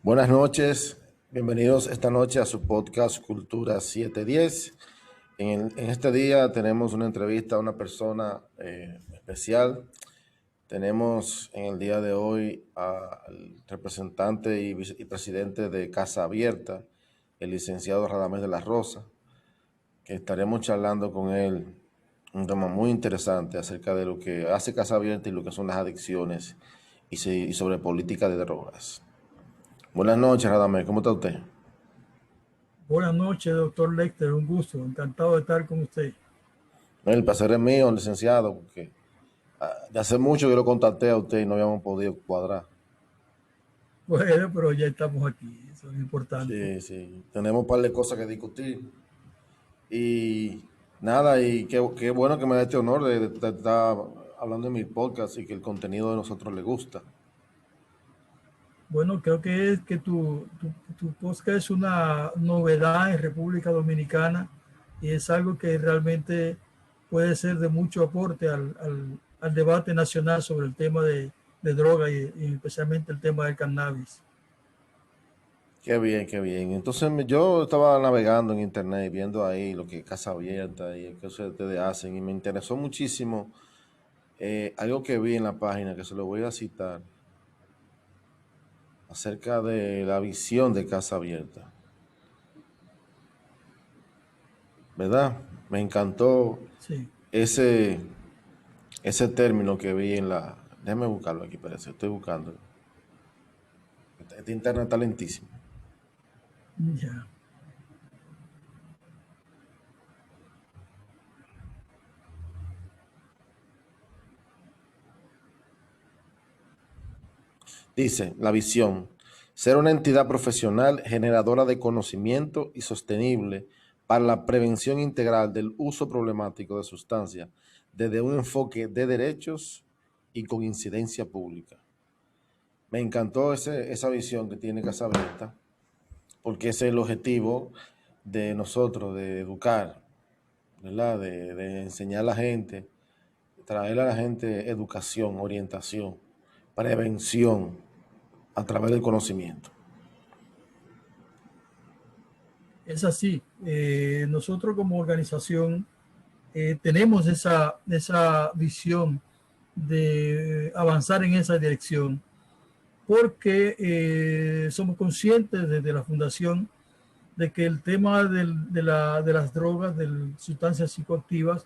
Buenas noches, bienvenidos esta noche a su podcast Cultura 710. En este día tenemos una entrevista a una persona especial. Tenemos en el día de hoy al representante y presidente de Casa Abierta, el licenciado Radamés de la Rosa, que estaremos charlando con él un tema muy interesante acerca de lo que hace Casa Abierta y lo que son las adicciones y sobre política de drogas. Buenas noches, Radamés, ¿cómo está usted? Buenas noches, doctor Lecter, un gusto, encantado de estar con usted. El placer es mío, licenciado, porque de hace mucho yo lo contacté a usted y no habíamos podido cuadrar. Bueno, pero ya estamos aquí, eso es importante. Sí, sí, tenemos un par de cosas que discutir. Y nada, y qué bueno que me da este honor de estar hablando en mi podcast y que el contenido de nosotros le gusta. Bueno, creo que es que tu podcast es una novedad en República Dominicana y es algo que realmente puede ser de mucho aporte al debate nacional sobre el tema de droga y especialmente el tema del cannabis. Qué bien, qué bien. Entonces yo estaba navegando en internet, viendo ahí lo que es Casa Abierta y qué ustedes hacen, y me interesó muchísimo algo que vi en la página, que se lo voy a citar, acerca de la visión de Casa Abierta, ¿verdad? Me encantó Sí, ese, ese término que vi en la... Déjame buscarlo aquí, parece, estoy buscando. Este internet está lentísimo. ya. Dice, la visión, ser una entidad profesional generadora de conocimiento y sostenible para la prevención integral del uso problemático de sustancias desde un enfoque de derechos y con incidencia pública. Me encantó esa visión que tiene Casa Abierta, porque ese es el objetivo de nosotros, de educar, ¿verdad? De enseñar a la gente, traer a la gente educación, orientación, prevención a través del conocimiento. Es así. Nosotros como organización tenemos esa visión de avanzar en esa dirección porque somos conscientes desde la fundación de que el tema de las drogas, de las sustancias psicoactivas,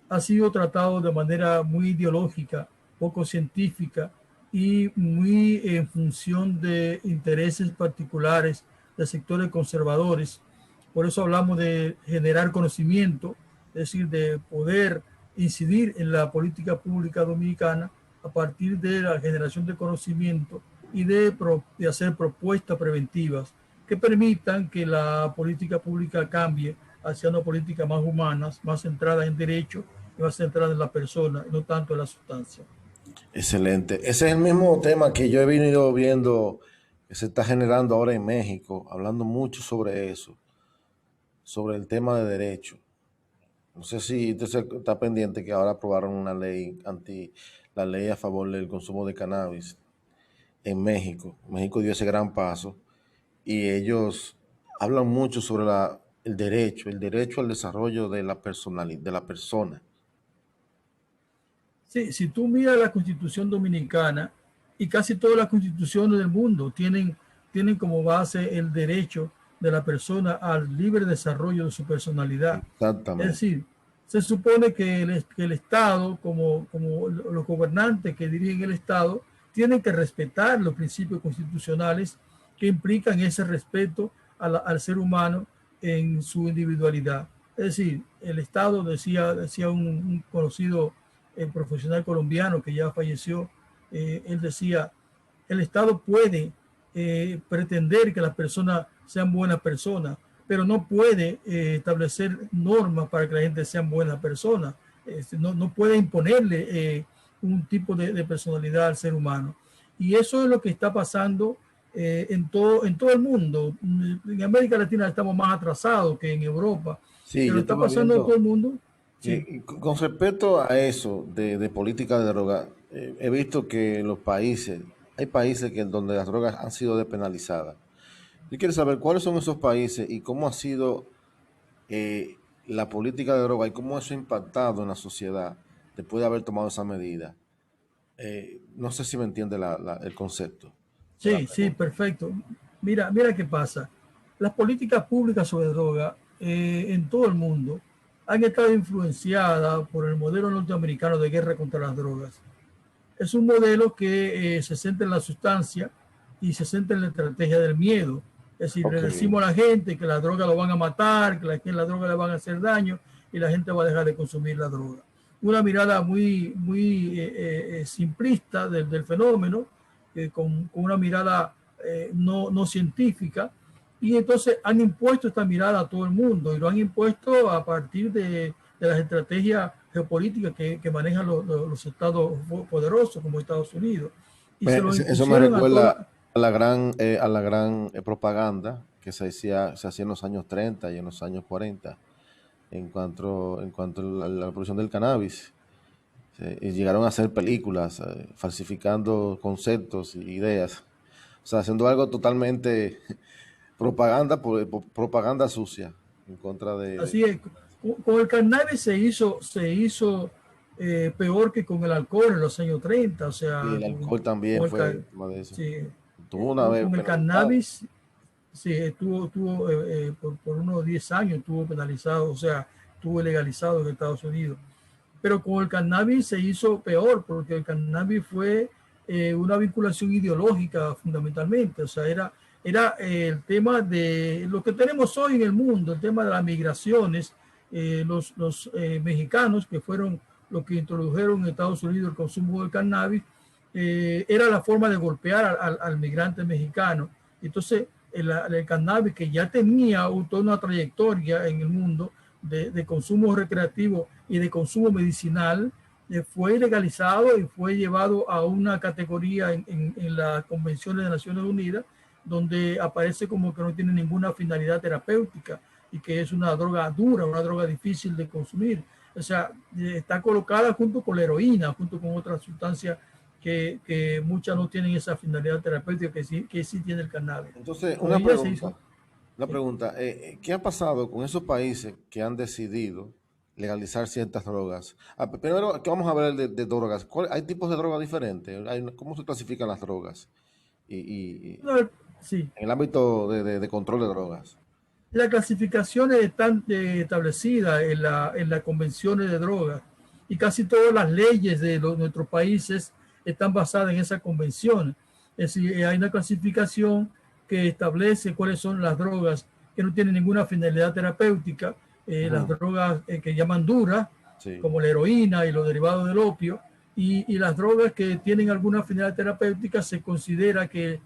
ha sido tratado de manera muy ideológica, poco científica y muy en función de intereses particulares de sectores conservadores. Por eso hablamos de generar conocimiento, es decir, de poder incidir en la política pública dominicana a partir de la generación de conocimiento y de hacer propuestas preventivas que permitan que la política pública cambie hacia una política más humana, más centrada en derechos y más centrada en la persona y no tanto en la sustancia. Excelente. Ese es el mismo tema que yo he venido viendo que se está generando ahora en México, hablando mucho sobre eso, sobre el tema de derecho. No sé si usted está pendiente que ahora aprobaron una ley la ley a favor del consumo de cannabis en México. México dio ese gran paso y ellos hablan mucho sobre el derecho al desarrollo de la personalidad, de la persona. Sí, si tú miras la constitución dominicana y casi todas las constituciones del mundo tienen como base el derecho de la persona al libre desarrollo de su personalidad. Es Exactamente. decir, se supone que el Estado, como los gobernantes que dirigen el Estado, tienen que respetar los principios constitucionales que implican ese respeto al ser humano en su individualidad. Es decir, el Estado, decía un conocido profesional colombiano que ya falleció, él decía, el Estado puede pretender que las personas sean buenas personas, pero no puede establecer normas para que la gente sean buenas personas. No puede imponerle un tipo de personalidad al ser humano. Y eso es lo que está pasando en todo el mundo. En América Latina estamos más atrasados que en Europa, Sí, pero yo está estaba pasando en todo viendo. el mundo. Sí. Con respecto a eso de política de droga, he visto que los países hay países donde las drogas han sido despenalizadas. Yo quiero saber cuáles son esos países y cómo ha sido eh, la política de droga y cómo eso ha impactado en la sociedad después de haber tomado esa medida. No sé si me entiende el concepto de la Sí, sí, pregunta. perfecto. Mira qué pasa. Las políticas públicas sobre droga en todo el mundo han estado influenciadas por el modelo norteamericano de guerra contra las drogas. Es un modelo que se centra en la sustancia y se centra en la estrategia del miedo. Es decir, le Ok. decimos a la gente que la droga lo van a matar, que la droga le van a hacer daño y la gente va a dejar de consumir la droga. Una mirada muy simplista del fenómeno, con una mirada no científica, y entonces han impuesto esta mirada a todo el mundo y lo han impuesto a partir de las estrategias geopolíticas que manejan los estados poderosos como Estados Unidos. Y se lo Eso me impusieron a toda. recuerda a la gran propaganda que se hacía en los años 30 y en los años 40 en cuanto a la producción del cannabis. Y llegaron a hacer películas falsificando conceptos y ideas. O sea, haciendo algo totalmente propaganda sucia en contra Así es, con el cannabis se hizo peor que con el alcohol en los años 30. O y sea, el alcohol también con el, fue tema de eso. sí, Tuvo una vez con el penalizado. cannabis, sí, estuvo por unos 10 años, estuvo penalizado, o sea, estuvo legalizado en Estados Unidos. Pero con el cannabis se hizo peor, porque el cannabis fue una vinculación ideológica fundamentalmente. O sea, era el tema de lo que tenemos hoy en el mundo, el tema de las migraciones, los mexicanos que fueron los que introdujeron en Estados Unidos el consumo del cannabis, era la forma de golpear al migrante mexicano. Entonces, el cannabis, que ya tenía toda una trayectoria en el mundo de consumo recreativo y de consumo medicinal, fue legalizado y fue llevado a una categoría en las convenciones de Naciones Unidas, donde aparece como que no tiene ninguna finalidad terapéutica y que es una droga dura, una droga difícil de consumir. O sea, está colocada junto con la heroína, junto con otras sustancias que muchas no tienen esa finalidad terapéutica que sí tiene el cannabis. Entonces, Con ella se hizo. una Sí. pregunta, ¿qué ha pasado con esos países que han decidido legalizar ciertas drogas? Primero, que vamos a ver de drogas. ¿Hay tipos de drogas diferentes? ¿Cómo se clasifican las drogas? Y No, sí, en el ámbito de control de drogas. las clasificaciones están establecidas en las convenciones de drogas y casi todas las leyes de nuestros países están basadas en esa convención. Es decir, hay una clasificación que establece cuáles son las drogas que no tienen ninguna finalidad terapéutica, las Ujú. drogas que llaman duras, Sí, como la heroína y los derivados del opio, y las drogas que tienen alguna finalidad terapéutica se considera que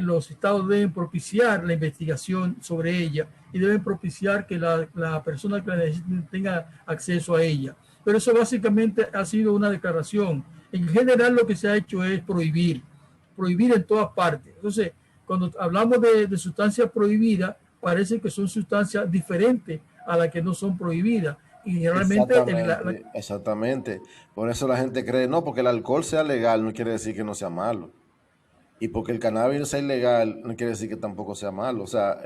los estados deben propiciar la investigación sobre ella y deben propiciar que la persona que la necesite tenga acceso a ella. Pero eso básicamente ha sido una declaración. En general lo que se ha hecho es prohibir en todas partes. Entonces, cuando hablamos de sustancias prohibidas, parece que son sustancias diferentes a las que no son prohibidas. Y realmente exactamente, exactamente. Por eso la gente cree, no, porque el alcohol sea legal no quiere decir que no sea malo. Y porque el cannabis sea ilegal no quiere decir que tampoco sea malo. O sea,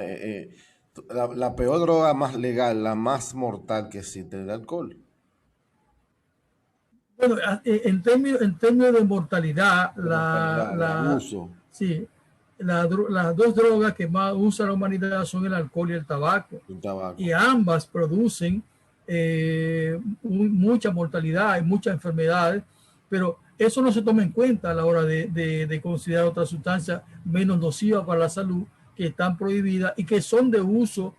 la peor droga más legal, la más mortal que existe es el alcohol. bueno, en términos de mortalidad, De mortalidad, de abuso, sí, las dos drogas que más usa la humanidad son el alcohol y el tabaco. un Y tabaco. ambas producen mucha mortalidad y muchas enfermedades, pero eso no se toma en cuenta a la hora de considerar otras sustancias menos nocivas para la salud que están prohibidas y que son de uso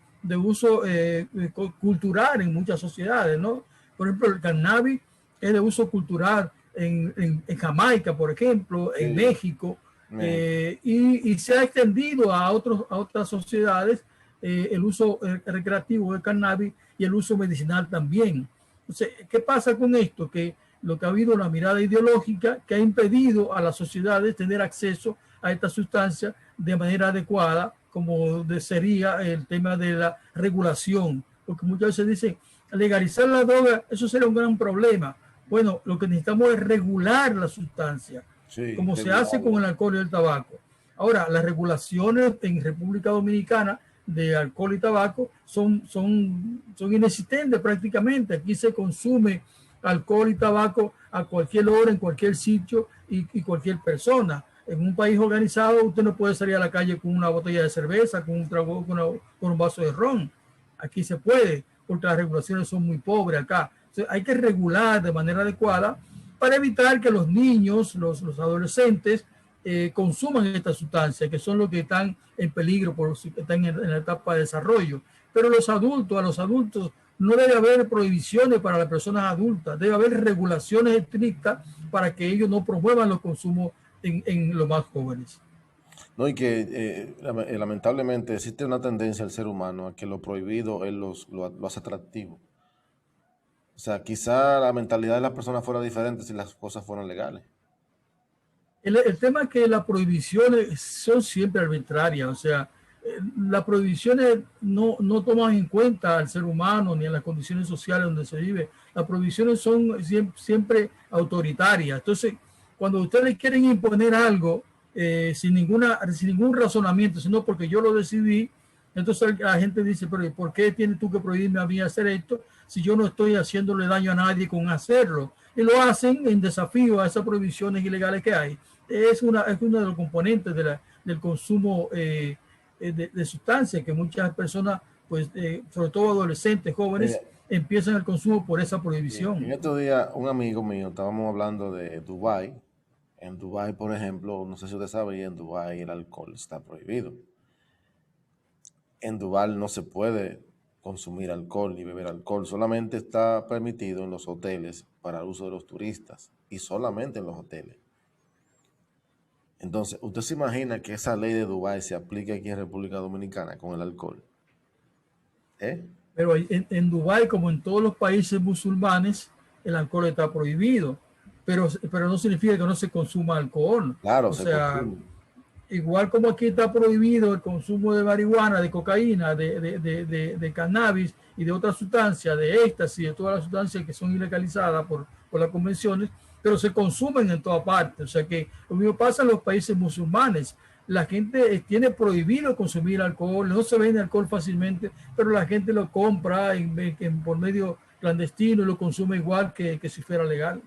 cultural en muchas sociedades, ¿no? Por ejemplo, el cannabis es de uso cultural en Jamaica, por ejemplo, en Sí, México, México. y se ha extendido a otras sociedades el uso recreativo del cannabis y el uso medicinal también. Entonces, ¿qué pasa con esto? Que lo que ha habido una mirada ideológica que ha impedido a las sociedades tener acceso a esta sustancia de manera adecuada, como sería el tema de la regulación, porque muchas veces dicen, legalizar la droga, eso sería un gran problema. Bueno, lo que necesitamos es regular la sustancia. Sí, como se hace con regulado. el alcohol y el tabaco. Ahora, las regulaciones en República Dominicana de alcohol y tabaco son inexistentes prácticamente. Aquí se consume alcohol y tabaco a cualquier hora, en cualquier sitio y cualquier persona. En un país organizado usted no puede salir a la calle con una botella de cerveza, con un trago, con un vaso de ron. Aquí se puede, porque las regulaciones son muy pobres acá. Entonces, hay que regular de manera adecuada para evitar que los niños, los adolescentes, consuman estas sustancias, que son los que están en peligro, por los que están en la etapa de desarrollo. Pero a los adultos, no debe haber prohibiciones para las personas adultas, debe haber regulaciones estrictas para que ellos no promuevan los consumos en los más jóvenes. No, y que lamentablemente existe una tendencia del ser humano a que lo prohibido él lo hace atractivo. O sea, quizá la mentalidad de las personas fuera diferente si las cosas fueran legales. El tema es que las prohibiciones son siempre arbitrarias, o sea, las prohibiciones no toman en cuenta al ser humano ni a las condiciones sociales donde se vive. Las prohibiciones son siempre autoritarias. Entonces, cuando ustedes quieren imponer algo sin ningún razonamiento, sino porque yo lo decidí, entonces la gente dice, pero ¿por qué tienes tú que prohibirme a mí hacer esto si yo no estoy haciéndole daño a nadie con hacerlo? Y lo hacen en desafío a esas prohibiciones ilegales que hay. Es uno de los componentes del consumo de sustancias que muchas personas, pues, sobre todo adolescentes, jóvenes, Mira, empiezan el consumo por esa en prohibición. estos días, un amigo mío, estábamos hablando de Dubái. En Dubái, por ejemplo, no sé si usted sabía, en Dubái el alcohol está prohibido. En Dubái no se puede consumir alcohol ni beber alcohol, solamente está permitido en los hoteles para el uso de los turistas y solamente en los hoteles. Entonces, ¿usted se imagina que esa ley de Dubái se aplique aquí en República Dominicana con el alcohol? ¿Eh? Pero en Dubái, como en todos los países musulmanes, el alcohol está prohibido. Pero no significa que no se consuma alcohol. Claro, O se sea, consume. igual como aquí está prohibido el consumo de marihuana, de cocaína, de cannabis y de otras sustancias, de éxtasis, de todas las sustancias que son ilegalizadas por las convenciones, pero se consumen en toda parte. O sea que lo mismo pasa en los países musulmanes. La gente tiene prohibido consumir alcohol, no se vende alcohol fácilmente, pero la gente lo compra por medio clandestino y lo consume igual que si fuera legal.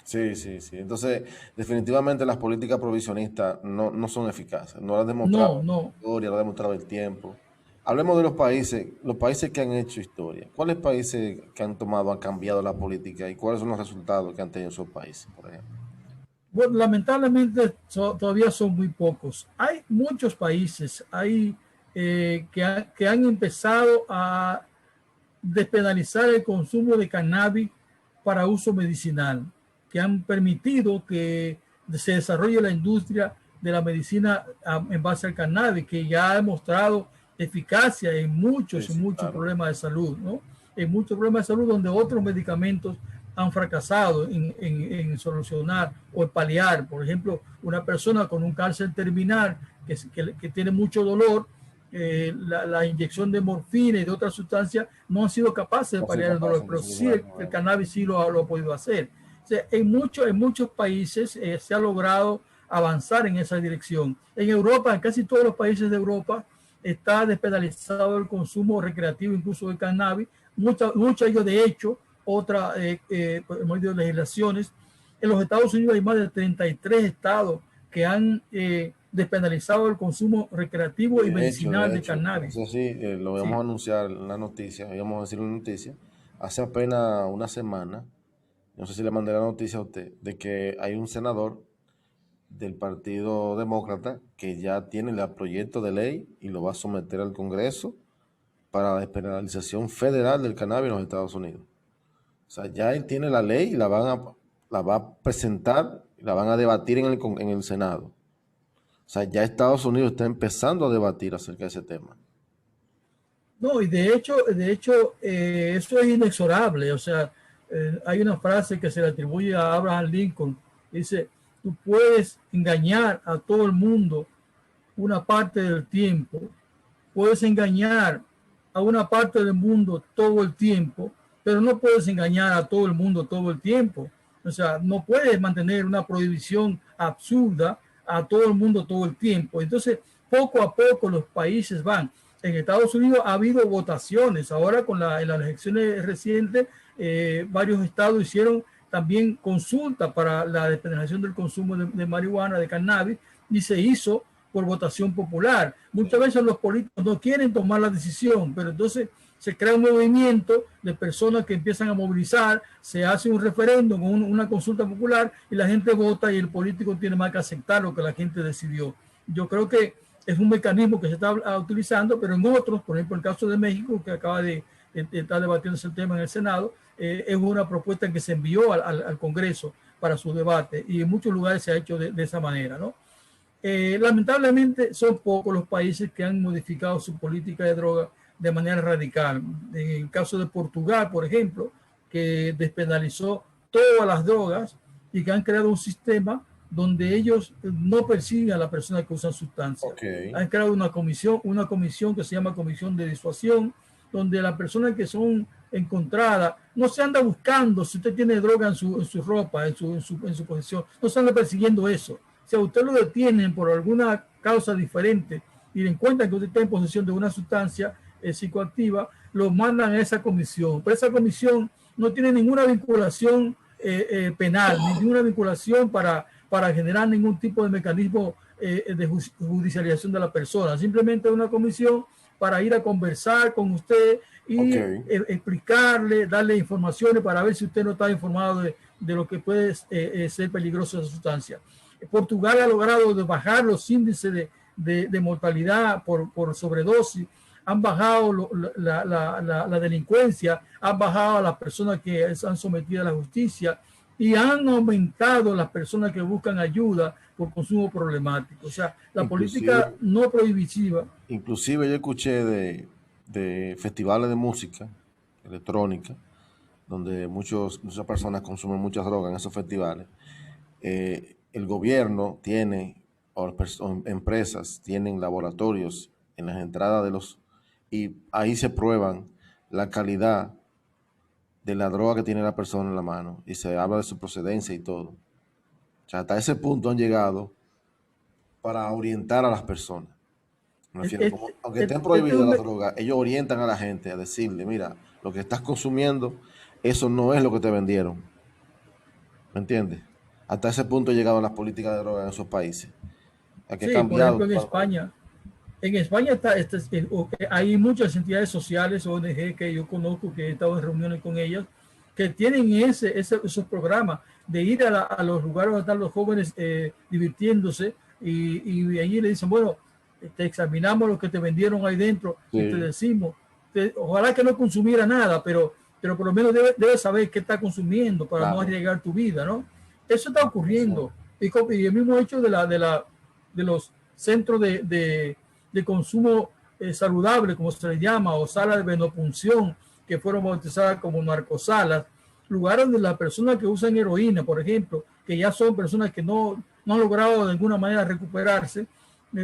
Sí, sí, sí. Entonces, definitivamente las políticas provisionistas no son eficaces. No lo ha demostrado No, no. la historia, lo ha demostrado el tiempo. Hablemos de los países que han hecho historia. ¿Cuáles países que han tomado, han cambiado la política y cuáles son los resultados que han tenido esos países, por ejemplo? Bueno, lamentablemente todavía son muy pocos. Hay muchos países que han empezado a despenalizar el consumo de cannabis para uso medicinal, que han permitido que se desarrolle la industria de la medicina en base al cannabis, que ya ha demostrado eficacia Sí, en sí, muchos claro. problemas de salud, ¿no? En muchos problemas de salud donde otros medicamentos han fracasado en solucionar o en paliar. Por ejemplo, una persona con un cáncer terminal que tiene mucho dolor, la inyección de morfina y de otras sustancias no han sido capaces de No soy paliar el capaz dolor, de pero sí solucionar el el problema. cannabis sí lo ha podido hacer. O sea, en muchos países se ha logrado avanzar en esa dirección. En Europa, en casi todos los países de Europa, está despenalizado el consumo recreativo, incluso de cannabis. Muchos de ellos, de hecho, por medio de legislaciones. En los Estados Unidos hay más de 33 estados que han despenalizado el consumo recreativo y medicinal De de hecho, no cannabis. sé si lo íbamos Sí, a anunciar en la noticia, íbamos a decir en la noticia, hace apenas una semana, no sé si le mandé la noticia a usted, de que hay un senador del Partido Demócrata que ya tiene el proyecto de ley y lo va a someter al Congreso para la despenalización federal del cannabis en los Estados Unidos. O sea, ya él tiene la ley y la va a presentar y la van a debatir en el Senado. O sea, ya Estados Unidos está empezando a debatir acerca de ese tema. no, y de hecho eso es inexorable. O sea, hay una frase que se le atribuye a Abraham Lincoln. Dice, tú puedes engañar a todo el mundo una parte del tiempo, puedes engañar a una parte del mundo todo el tiempo, pero no puedes engañar a todo el mundo todo el tiempo. O sea, no puedes mantener una prohibición absurda a todo el mundo todo el tiempo. Entonces, poco a poco los países van. En Estados Unidos ha habido votaciones. Ahora en las elecciones recientes, varios estados hicieron también consulta para la despenalización del consumo de marihuana, de cannabis, y se hizo por votación popular. Muchas veces los políticos no quieren tomar la decisión, pero entonces se crea un movimiento de personas que empiezan a movilizar, se hace un referéndum, una consulta popular, y la gente vota y el político tiene más que aceptar lo que la gente decidió. Yo creo que es un mecanismo que se está utilizando, pero en otros, por ejemplo el caso de México, que acaba de estar debatiéndose el tema en el Senado, es una propuesta que se envió al Congreso para su debate, y en muchos lugares se ha hecho de esa manera, ¿no? Lamentablemente son pocos los países que han modificado su política de droga de manera radical. En el caso de Portugal, por ejemplo, que despenalizó todas las drogas y que han creado un sistema donde ellos no persiguen a la persona que usan sustancias. Okay. Han creado una comisión que se llama Comisión de Disuasión, donde las personas que son encontradas no se anda buscando si usted tiene droga en su ropa, en su posesión, no se anda persiguiendo eso. Si a usted lo detienen por alguna causa diferente y le encuentran que usted está en posesión de una sustancia psicoactiva, lo mandan a esa comisión. Pero esa comisión no tiene ninguna vinculación penal, ninguna vinculación para generar ningún tipo de mecanismo de judicialización de la persona. Simplemente una comisión para ir a conversar con usted y explicarle, darle informaciones para ver si usted no está informado de lo que puede ser peligroso esa sustancia. Portugal ha logrado bajar los índices de mortalidad por sobredosis, han bajado la delincuencia, han bajado a las personas que han sometido a la justicia y han aumentado las personas que buscan ayuda por consumo problemático. O sea, la política no prohibitiva. Inclusive yo escuché de festivales de música electrónica, donde muchas personas consumen muchas drogas en esos festivales. El gobierno tiene, o empresas tienen laboratorios en las entradas de los, y ahí se prueban la calidad de la droga que tiene la persona en la mano y se habla de su procedencia y todo. O sea, hasta ese punto han llegado para orientar a las personas. Me refiero, aunque estén prohibidas las drogas, ellos orientan a la gente a decirle, mira, lo que estás consumiendo, eso no es lo que te vendieron. ¿Me entiendes? Hasta ese punto han llegado las políticas de droga en esos países. Sí, por ejemplo, en España. En España hay muchas entidades sociales, ONG, que yo conozco, que he estado en reuniones con ellas, que tienen esos programas de ir a los lugares donde están los jóvenes divirtiéndose y allí le dicen, bueno, te examinamos lo que te vendieron ahí dentro y te decimos, ojalá que no consumiera nada, pero por lo menos debes saber qué está consumiendo para no arriesgar tu vida, ¿no? Eso está ocurriendo. Y el mismo hecho de los centros de consumo saludable, como se le llama, o salas de venopunción, que fueron bautizadas como narcosalas, lugares donde las personas que usan heroína, por ejemplo, que ya son personas que no han logrado de alguna manera recuperarse,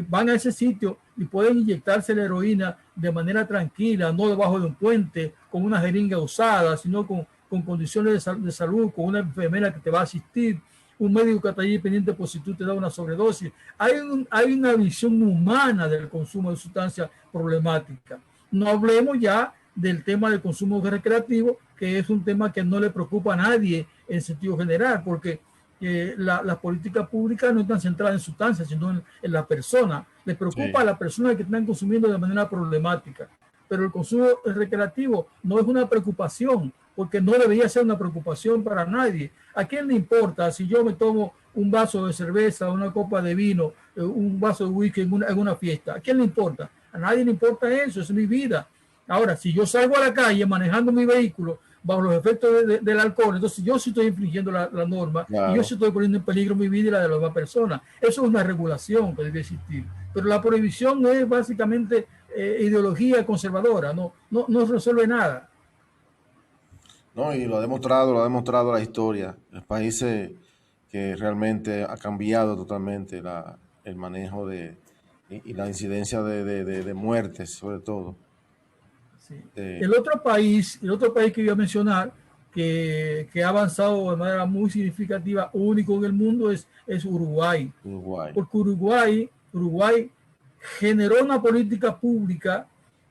van a ese sitio y pueden inyectarse la heroína de manera tranquila, no debajo de un puente, con una jeringa usada, sino con condiciones de salud, con una enfermera que te va a asistir, un médico que está allí pendiente por si tú te das una sobredosis. Hay una visión humana del consumo de sustancias problemáticas. No hablemos ya del tema del consumo recreativo, que es un tema que no le preocupa a nadie en sentido general, porque las políticas públicas no están centradas en sustancias, sino en la persona. Le preocupa a las personas que están consumiendo de manera problemática. Pero el consumo recreativo no es una preocupación, porque no debería ser una preocupación para nadie. ¿A quién le importa si yo me tomo un vaso de cerveza, una copa de vino, un vaso de whisky en una fiesta? ¿A quién le importa? A nadie le importa eso, es mi vida. Ahora, si yo salgo a la calle manejando mi vehículo bajo los efectos del alcohol, entonces yo sí estoy infringiendo la norma, y yo sí estoy poniendo en peligro mi vida y la de las demás personas. Eso es una regulación que debe existir. Pero la prohibición es básicamente ideología conservadora, no resuelve nada. No, y lo ha demostrado la historia. Los países que realmente ha cambiado totalmente el manejo y la incidencia de muertes, sobre todo. Sí. El otro país que iba a mencionar, que ha avanzado de manera muy significativa, único en el mundo, es Uruguay. Uruguay. Porque Uruguay generó una política pública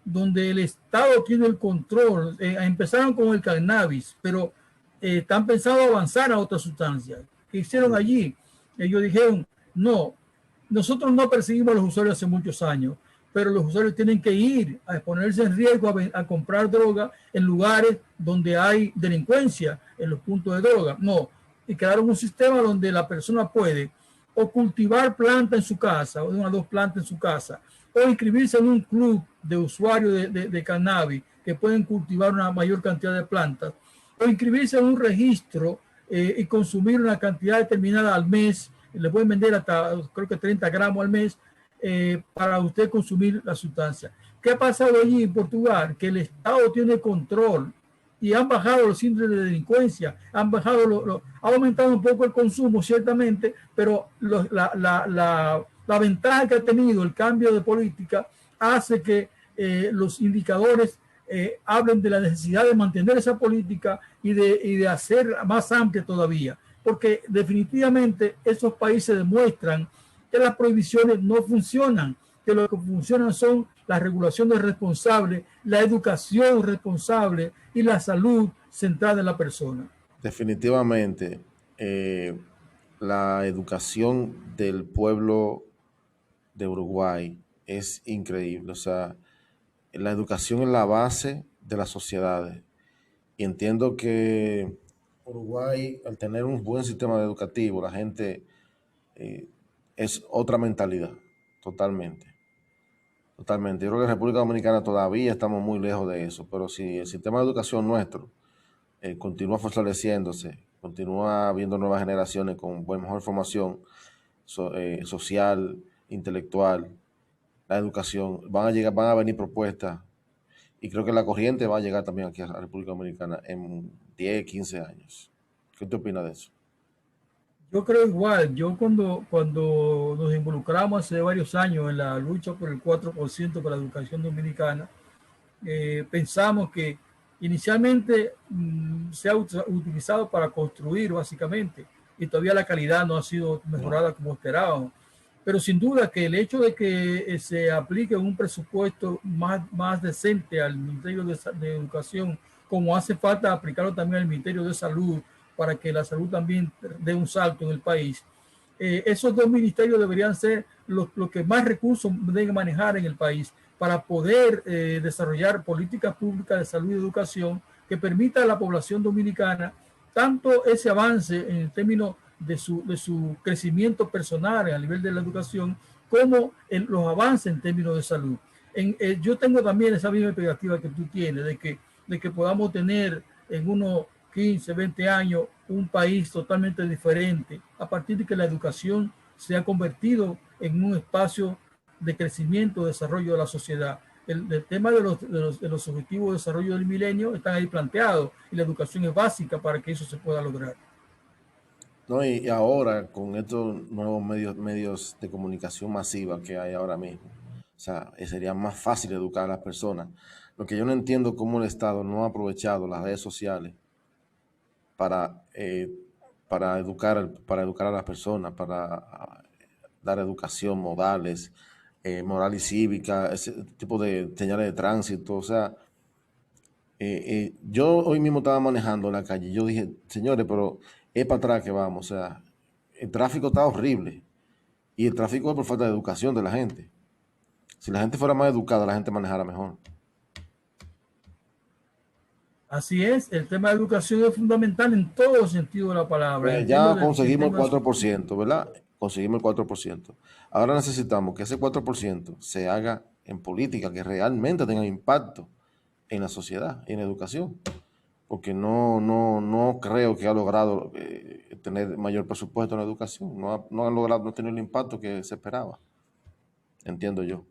donde el Estado tiene el control. Empezaron con el cannabis, pero están pensando avanzar a otras sustancias. ¿Qué hicieron allí? Ellos dijeron, no, nosotros no perseguimos a los usuarios hace muchos años, pero los usuarios tienen que ir a ponerse en riesgo a comprar droga en lugares donde hay delincuencia, en los puntos de droga. No, y crearon un sistema donde la persona puede o cultivar plantas en su casa, o una o dos plantas en su casa, o inscribirse en un club de usuarios de cannabis que pueden cultivar una mayor cantidad de plantas, o inscribirse en un registro y consumir una cantidad determinada al mes. Le pueden vender hasta creo que 30 gramos al mes para usted consumir la sustancia. ¿Qué ha pasado allí en Portugal? Que el Estado tiene control y han bajado los índices de delincuencia, han bajado, ha aumentado un poco el consumo, ciertamente, pero la ventaja que ha tenido el cambio de política hace que los indicadores hablen de la necesidad de mantener esa política y de hacer más amplia todavía, porque definitivamente esos países demuestran que las prohibiciones no funcionan, que lo que funcionan son las regulaciones responsables, la educación responsable y la salud centrada en la persona. Definitivamente, la educación del pueblo de Uruguay es increíble. O sea, la educación es la base de las sociedades. Y entiendo que Uruguay, al tener un buen sistema educativo, la gente es otra mentalidad, totalmente. Totalmente. Yo creo que en República Dominicana todavía estamos muy lejos de eso, pero si el sistema de educación nuestro continúa fortaleciéndose, continúa habiendo nuevas generaciones con mejor formación social, intelectual, la educación, van a venir propuestas y creo que la corriente va a llegar también aquí a la República Dominicana en 10, 15 años. ¿Qué te opinas de eso? Yo creo igual, yo cuando nos involucramos hace varios años en la lucha por el 4% para la educación dominicana, pensamos que inicialmente se ha utilizado para construir básicamente y todavía la calidad no ha sido mejorada como esperábamos. Pero sin duda que el hecho de que se aplique un presupuesto más decente al Ministerio de Educación, como hace falta aplicarlo también al Ministerio de Salud, para que la salud también dé un salto en el país, esos dos ministerios deberían ser los que más recursos deben manejar en el país para poder desarrollar políticas públicas de salud y educación que permita a la población dominicana tanto ese avance en términos de su crecimiento personal a nivel de la educación, como los avances en términos de salud. Yo tengo también esa misma expectativa que tú tienes, de que podamos tener en unos 15, 20 años un país totalmente diferente, a partir de que la educación se ha convertido en un espacio de crecimiento, desarrollo de la sociedad. El tema de los objetivos de desarrollo del milenio están ahí planteados y la educación es básica para que eso se pueda lograr. No, y ahora con estos nuevos medios de comunicación masiva que hay ahora mismo, o sea, sería más fácil educar a las personas. Lo que yo no entiendo es cómo el Estado no ha aprovechado las redes sociales para, para educar a las personas, para dar educación, modales, moral y cívica, ese tipo de señales de tránsito. O sea, yo hoy mismo estaba manejando en la calle y yo dije, señores, pero es para atrás que vamos. O sea, el tráfico está horrible y el tráfico es por falta de educación de la gente. Si la gente fuera más educada, la gente manejara mejor. Así es, el tema de educación es fundamental en todo sentido de la palabra. Ya conseguimos el 4%, ¿verdad? Conseguimos el 4%. Ahora necesitamos que ese 4% se haga en política que realmente tenga impacto en la sociedad, en la educación. Porque no creo que ha logrado tener mayor presupuesto en la educación. No ha logrado no tener el impacto que se esperaba. Entiendo yo.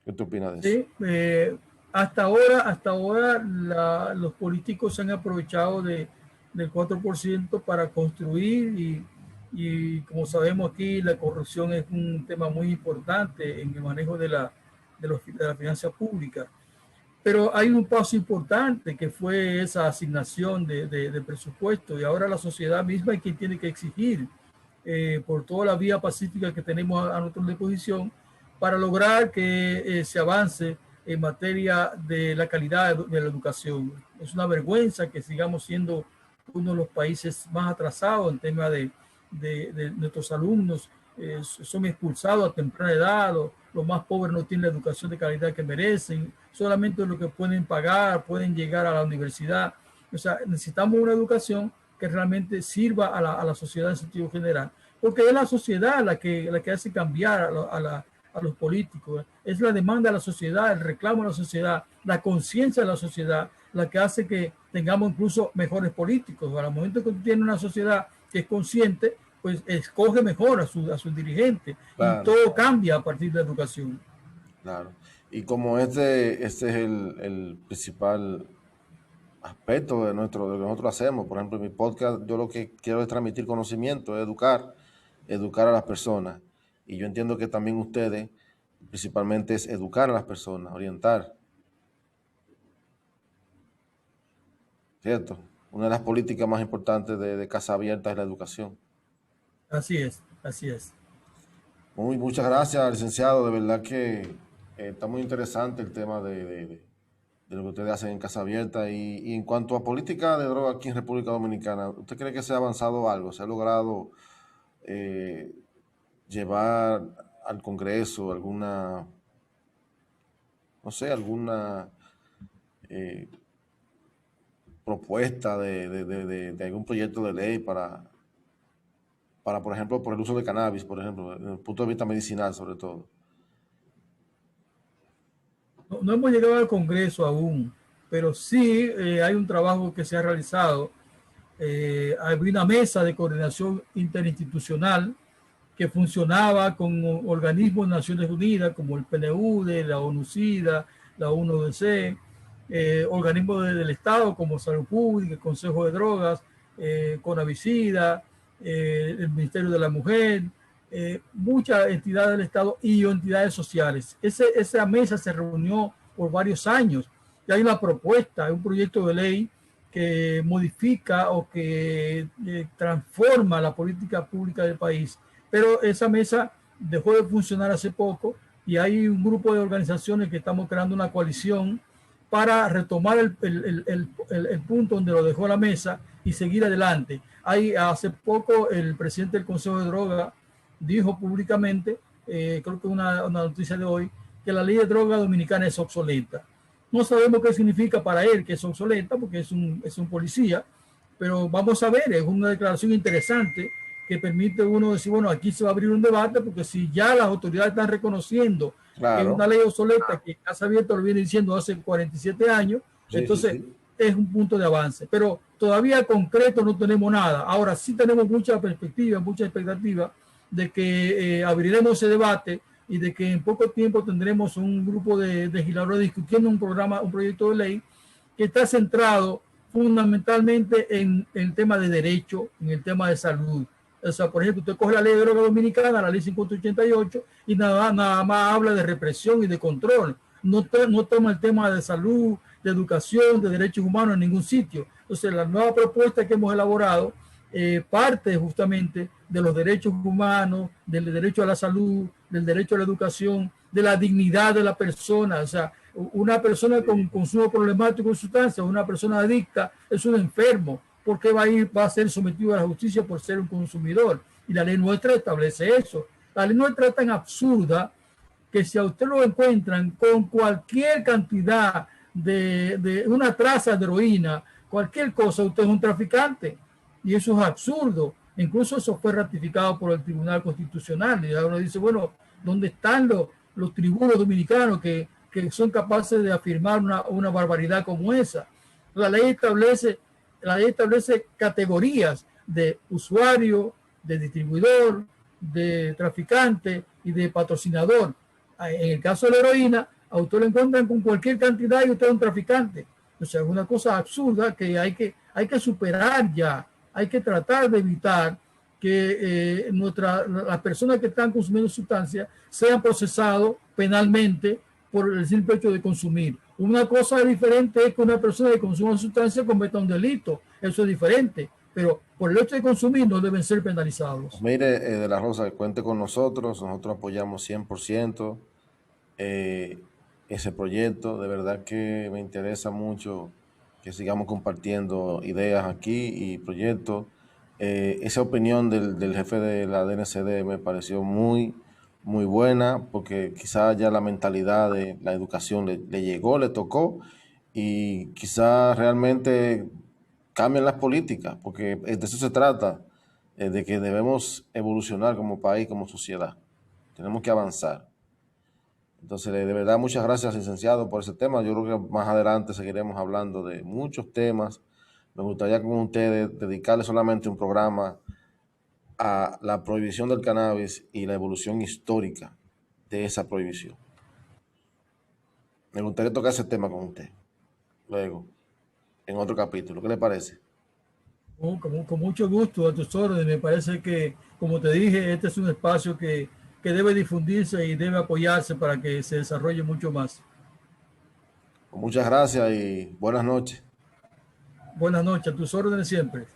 ¿Qué tú opinas de eso? Sí, hasta ahora los políticos se han aprovechado del 4% para construir y como sabemos aquí la corrupción es un tema muy importante en el manejo de la finanza pública. Pero hay un paso importante que fue esa asignación de presupuesto, y ahora la sociedad misma es quien tiene que exigir por toda la vía pacífica que tenemos a nuestra disposición para lograr que se avance en materia de la calidad de la educación. Es una vergüenza que sigamos siendo uno de los países más atrasados en tema de nuestros alumnos. Son expulsados a temprana edad, los más pobres no tienen la educación de calidad que merecen, solamente lo que pueden pagar, pueden llegar a la universidad. O sea, necesitamos una educación que realmente sirva a la sociedad en sentido general, porque es la sociedad la que hace cambiar a los políticos, es la demanda de la sociedad, el reclamo de la sociedad, la conciencia de la sociedad, la que hace que tengamos incluso mejores políticos. Al momento que tú tienes una sociedad que es consciente, pues escoge mejor a sus dirigentes, y Claro, todo cambia a partir de la educación. claro. Y como este es el principal aspecto de lo que nosotros hacemos, por ejemplo, en mi podcast, yo lo que quiero es transmitir conocimiento, es educar a las personas. Y yo entiendo que también ustedes, principalmente, es educar a las personas, orientar, ¿cierto? Una de las políticas más importantes de Casa Abierta es la educación. Así es, así es. Muchas gracias, licenciado. De verdad que está muy interesante el tema de lo que ustedes hacen en Casa Abierta. Y en cuanto a política de droga aquí en República Dominicana, ¿usted cree que se ha avanzado algo? ¿Se ha logrado eh, llevar al Congreso alguna, no sé, alguna eh, propuesta de algún proyecto de ley por ejemplo, por el uso de cannabis, por ejemplo, desde el punto de vista medicinal sobre todo? No hemos llegado al Congreso aún, pero sí hay un trabajo que se ha realizado. Hay una mesa de coordinación interinstitucional que funcionaba con organismos de Naciones Unidas como el PNUD, la ONU-SIDA, la UNODC, organismos del Estado como Salud Pública, el Consejo de Drogas, CONAVICIDA, el Ministerio de la Mujer, muchas entidades del Estado y entidades sociales. Esa mesa se reunió por varios años y hay una propuesta, hay un proyecto de ley que modifica o que transforma la política pública del país. Pero esa mesa dejó de funcionar hace poco y hay un grupo de organizaciones que estamos creando una coalición para retomar el punto donde lo dejó la mesa y seguir adelante. Hace poco el presidente del Consejo de Droga dijo públicamente, creo que una noticia de hoy, que la ley de droga dominicana es obsoleta. No sabemos qué significa para él que es obsoleta, porque es un policía, pero vamos a ver, es una declaración interesante que permite uno decir, bueno, aquí se va a abrir un debate, porque si ya las autoridades están reconociendo que es Claro, una ley obsoleta, que Casa Abierta lo viene diciendo hace 47 años, sí, sí, entonces sí. es un punto de avance. Pero todavía concreto no tenemos nada. Ahora sí tenemos mucha perspectiva, mucha expectativa de que abriremos ese debate y de que en poco tiempo tendremos un grupo de legisladores discutiendo un proyecto de ley que está centrado fundamentalmente en el tema de derecho, en el tema de salud. O sea, por ejemplo, usted coge la ley de droga dominicana, la ley 588, y nada más habla de represión y de control. No toma el tema de salud, de educación, de derechos humanos en ningún sitio. Entonces, la nueva propuesta que hemos elaborado parte justamente de los derechos humanos, del derecho a la salud, del derecho a la educación, de la dignidad de la persona. O sea, una persona con consumo problemático de sustancias, una persona adicta, es un enfermo. ¿Por qué va a ser sometido a la justicia por ser un consumidor? Y la ley nuestra establece eso. La ley nuestra es tan absurda que si a usted lo encuentran con cualquier cantidad de una traza de heroína, cualquier cosa, usted es un traficante. Y eso es absurdo. Incluso eso fue ratificado por el Tribunal Constitucional. Y ahora dice, bueno, ¿dónde están los tribunos dominicanos que son capaces de afirmar una barbaridad como esa? La ley establece categorías de usuario, de distribuidor, de traficante y de patrocinador. En el caso de la heroína, a usted lo encuentran con cualquier cantidad y usted es un traficante. O sea, es una cosa absurda que hay que superar ya. Hay que tratar de evitar que las personas que están consumiendo sustancias sean procesados penalmente por el simple hecho de consumir. Una cosa diferente es que una persona que consuma sustancia cometa un delito. Eso es diferente. Pero por el hecho de consumir no deben ser penalizados. Mire, De la Rosa, cuente con nosotros apoyamos 100% ese proyecto. De verdad que me interesa mucho que sigamos compartiendo ideas aquí y proyectos. Esa opinión del jefe de la DNCD me pareció muy buena, porque quizás ya la mentalidad de la educación le llegó, le tocó, y quizás realmente cambien las políticas, porque de eso se trata, de que debemos evolucionar como país, como sociedad. Tenemos que avanzar. Entonces, de verdad, muchas gracias, licenciado, por ese tema. Yo creo que más adelante seguiremos hablando de muchos temas. Me gustaría con ustedes dedicarle solamente un programa a la prohibición del cannabis y la evolución histórica de esa prohibición. Me gustaría tocar ese tema con usted luego, en otro capítulo. ¿Qué le parece? Con mucho gusto, a tus órdenes. Me parece que, como te dije, este es un espacio que debe difundirse y debe apoyarse para que se desarrolle mucho más. Muchas gracias y buenas noches. Buenas noches, a tus órdenes siempre.